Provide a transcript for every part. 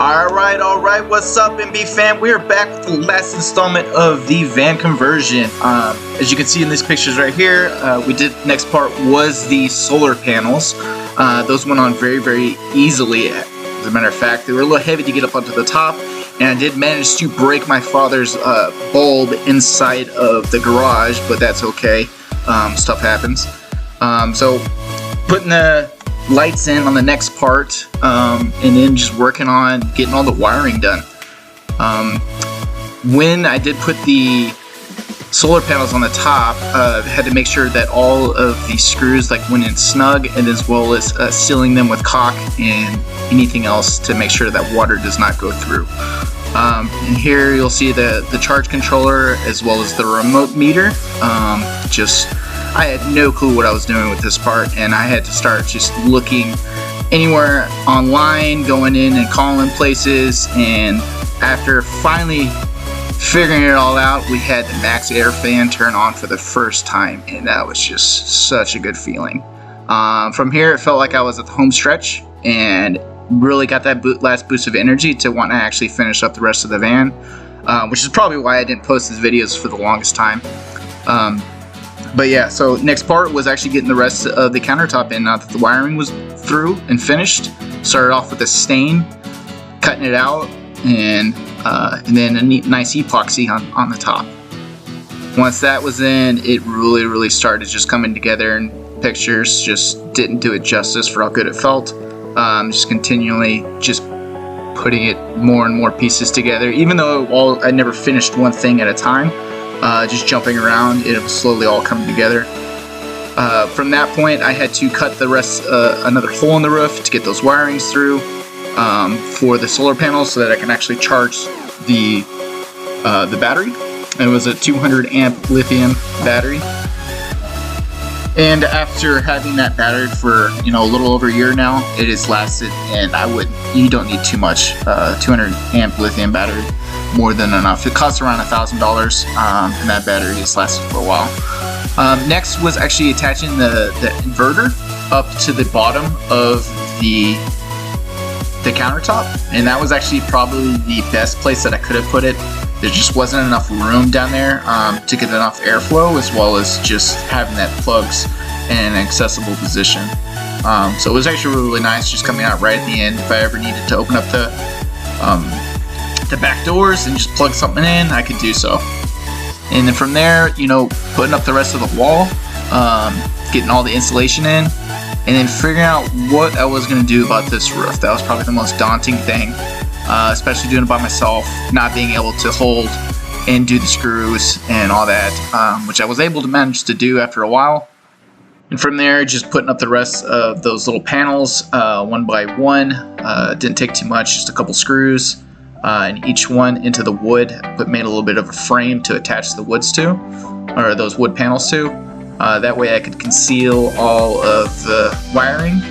Alright, what's up, MB fam? We are back with the last installment of the van conversion. As you can see in these pictures right here, next part was the solar panels. Those went on very easily. As a matter of fact, they were a little heavy to get up onto the top, and I did manage to break my father's bulb inside of the garage, but that's okay. Stuff happens. So putting the lights in on the next part, and then just working on getting all the wiring done. When I did put the solar panels on the top, had to make sure that all of the screws went in snug, and as well as sealing them with caulk and anything else to make sure that water does not go through. And here you'll see the charge controller as well as the remote meter. I had no clue what I was doing with this part, and I had to start just looking anywhere online, going in and calling places, and after finally figuring it all out, we had the max air fan turn on for the first time, and that was just such a good feeling. From here, it felt like I was at the home stretch and really got that last boost of energy to want to actually finish up the rest of the van, which is probably why I didn't post these videos for the longest time. But yeah, so next part was actually getting the rest of the countertop in now that the wiring was through and finished. Started off with a stain, cutting it out, and then a nice epoxy on the top. Once that was in, it really started just coming together, and pictures just didn't do it justice for how good it felt. Just continually just putting it more and more pieces together, even though I never finished one thing at a time. Just jumping around, it was slowly all coming together. From that point, I had to cut the rest, another hole in the roof to get those wirings through for the solar panels, so that I can actually charge the battery. It was a 200 amp lithium battery. And after having that battery for a little over a year now, it has lasted, and you don't need too much. 200 amp lithium battery, more than enough. It costs around $1,000, and that battery has lasted for a while. Next was actually attaching the inverter up to the bottom of the countertop, and that was actually probably the best place that I could have put it. There just wasn't enough room down there to get enough airflow, as well as just having that plugs in an accessible position. So it was actually really nice, just coming out right at the end. If I ever needed to open up the back doors and just plug something in, I could do so. And then from there, putting up the rest of the wall, getting all the insulation in, and then figuring out what I was going to do about this roof. That was probably the most daunting thing, especially doing it by myself, not being able to hold and do the screws and all that, which I was able to manage to do after a while. And from there, just putting up the rest of those little panels one by one. Didn't take too much, just a couple screws. And each one into the wood, but made a little bit of a frame to attach the woods to, or those wood panels to. That way I could conceal all of the wiring.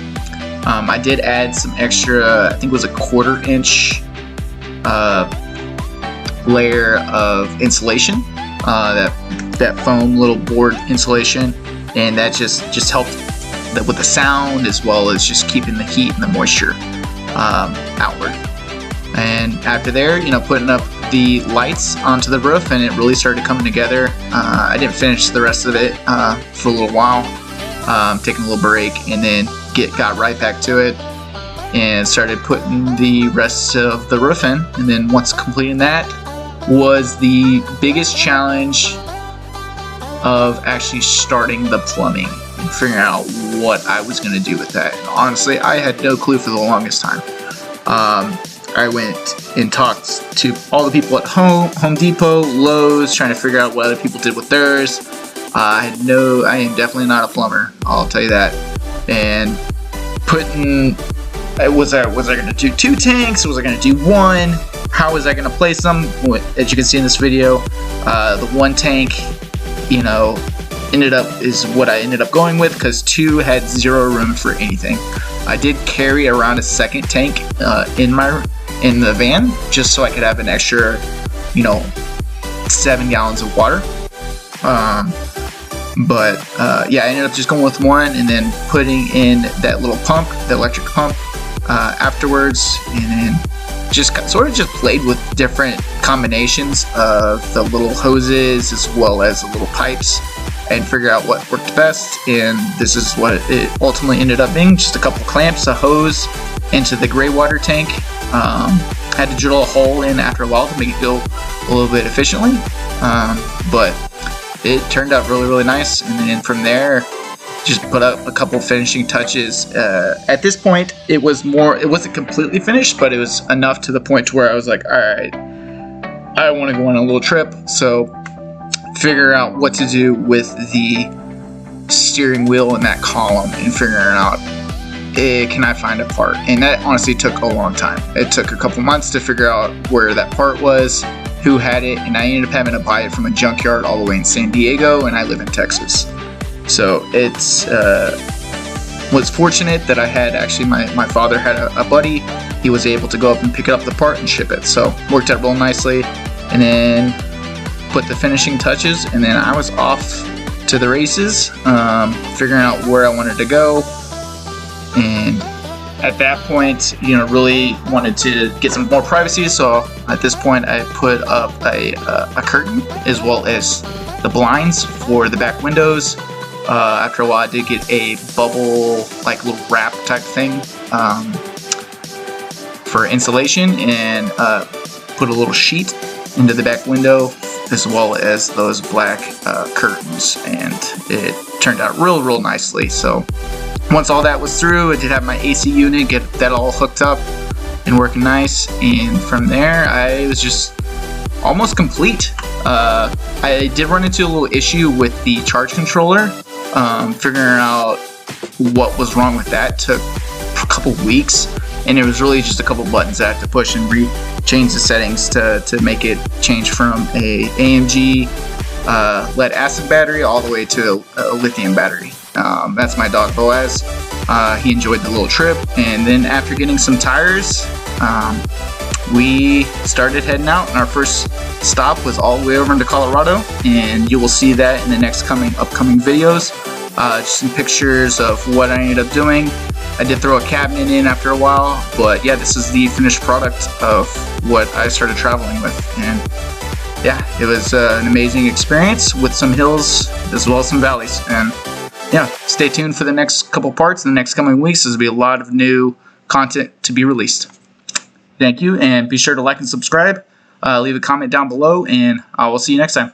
I did add some extra, I think it was a 1/4 inch layer of insulation, that foam little board insulation, and that just helped with the sound, as well as just keeping the heat and the moisture outward. And after there, putting up the lights onto the roof, and it really started coming together. I didn't finish the rest of it for a little while, taking a little break, and then got right back to it and started putting the rest of the roof in. And then once completing that was the biggest challenge of actually starting the plumbing and figuring out what I was going to do with that. And honestly, I had no clue for the longest time. I went and talked to all the people at Home Depot, Lowe's, trying to figure out what other people did with theirs. I am definitely not a plumber, I'll tell you that. And was I going to do 2 tanks? Was I going to do 1? How was I going to place them? As you can see in this video, the 1 tank, is what I ended up going with, because 2 had 0 room for anything. I did carry around a second tank in the van, just so I could have an extra 7 gallons of water. Yeah, I ended up just going with 1, and then putting in that little pump, the electric pump, afterwards, and then just sort of just played with different combinations of the little hoses as well as the little pipes and figure out what worked best. And this is what it ultimately ended up being: just a couple clamps, a hose into the gray water tank. Had to drill a hole in after a while to make it go a little bit efficiently, but it turned out really, really nice. And then from there, just put up a couple finishing touches. At this point, it wasn't completely finished, but it was enough to the point to where I was like, all right, I want to go on a little trip. So figure out what to do with the steering wheel and that column, and figuring out, can I find a part? And that honestly took a long time. It took a couple months to figure out where that part was, who had it, and I ended up having to buy it from a junkyard all the way in San Diego, and I live in Texas. So it's was fortunate that I had actually my father had a buddy. He was able to go up and pick up the part and ship it. So worked out real nicely, and then put the finishing touches, and then I was off to the races, figuring out where I wanted to go. And at that point, really wanted to get some more privacy. So at this point, I put up a curtain as well as the blinds for the back windows. After a while, I did get a bubble, like little wrap type thing for insulation, and put a little sheet into the back window as well as those black curtains, and it turned out real nicely. So once all that was through, I did have my AC unit, get that all hooked up and working nice, and from there I was just almost complete. I did run into a little issue with the charge controller. Figuring out what was wrong with that took a couple weeks, and it was really just a couple buttons I had to push and change the settings to make it change from a AMG lead acid battery all the way to a lithium battery. That's my dog Boaz. He enjoyed the little trip, and then after getting some tires, we started heading out, and our first stop was all the way over into Colorado, and you will see that in the next upcoming videos. Just some pictures of what I ended up doing. I did throw a cabinet in after a while, but yeah, this is the finished product of what I started traveling with. And yeah, it was an amazing experience with some hills as well as some valleys. And yeah, stay tuned for the next couple parts in the next coming weeks. There's going to be a lot of new content to be released. Thank you, and be sure to like and subscribe. Leave a comment down below, and I will see you next time.